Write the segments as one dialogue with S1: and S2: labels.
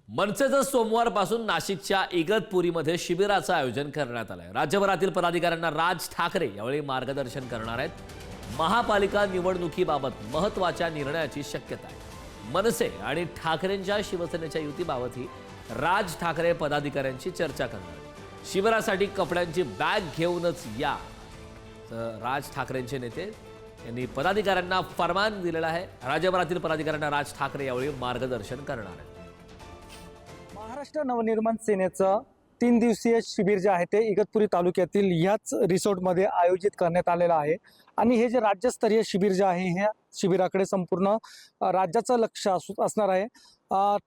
S1: मनसेचं सोमवारपासून नाशिकच्या इगतपुरीमध्ये शिबिराचं आयोजन करण्यात आलंय। राज्यभरातील पदाधिकाऱ्यांना राज ठाकरे यावेळी मार्गदर्शन करणार आहेत। महापालिका निवडणुकीबाबत महत्त्वाच्या निर्णयाची शक्यता आहे। मनसे आणि ठाकरेंच्या शिवसेनेच्या युतीबाबतही राज ठाकरे पदाधिकाऱ्यांची चर्चा करणार आहेत। शिबिरासाठी कपड्यांची बॅग घेऊनच या, राज ठाकरेंचे नेते यांनी पदाधिकाऱ्यांना फरमान दिलेला आहे। राज्यभरातील पदाधिकाऱ्यांना राज ठाकरे यावेळी मार्गदर्शन करणार आहेत।
S2: महाराष्ट्र नवनिर्माण सेनेचं 3 दिवसीय शिबिर जे आहे ते इगतपुरी तालुक्यातील ह्याच रिसॉर्टमध्ये आयोजित करण्यात आलेलं आहे। आणि हे जे राज्यस्तरीय शिबिर जे आहे ह्या शिबिराकडे संपूर्ण राज्याचं लक्ष असणार आहे।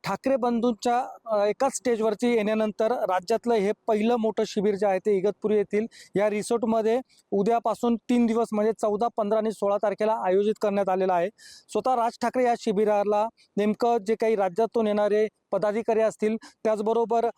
S2: ठाकरे बंधूंच्या एकाच स्टेजवरती येण्यानंतर राज्यातलं हे पहिलं मोठं शिबिर जे आहे ते इगतपुरी येथील या रिसॉर्टमध्ये उद्यापासून 3 दिवस म्हणजे 14, 15 आणि 16 तारखेला आयोजित करण्यात आलेला आहे। स्वतः राज ठाकरे या शिबिराला नेमकं जे काही राज्यातून येणारे पदाधिकारी असतील, त्याचबरोबर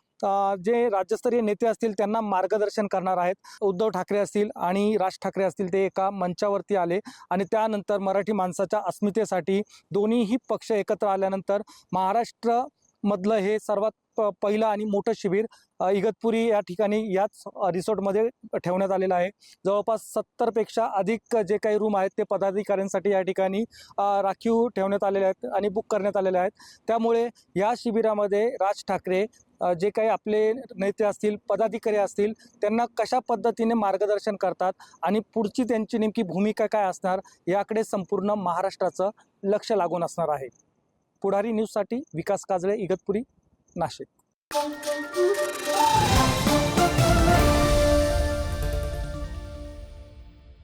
S2: जे राज्यस्तरीय नेते असतील त्यांना मार्गदर्शन करणार आहेत। उद्धव ठाकरे असतील आणि राज ठाकरे असतील ते एका मंचावरती आले आणि त्यानंतर मराठी माणसाच्या अस्मितेसाठी दोन्हीही पक्ष एकत्र आल्यानंतर महाराष्ट्र मधलं हे सर्वात पहिलं आणि मोठं शिबिर इगतपुरी या ठिकाणी याच रिसॉर्टमध्ये ठेवण्यात आलेलं आहे। जवळपास 70 पेक्षा अधिक जे काही रूम आहेत ते पदाधिकाऱ्यांसाठी या ठिकाणी राखीव ठेवण्यात आलेले आहेत आणि बुक करण्यात आलेले आहेत। त्यामुळे या शिबिरामध्ये राज ठाकरे जे काही आपले नेते असतील, पदाधिकारी असतील, त्यांना कशा पद्धतीने मार्गदर्शन करतात आणि पुढची त्यांची नेमकी भूमिका काय असणार याकडे संपूर्ण महाराष्ट्राचं लक्ष लागून असणार आहे। पुढारी न्यूजसाठी विकास काजळे, इगतपुरी, नाशिक।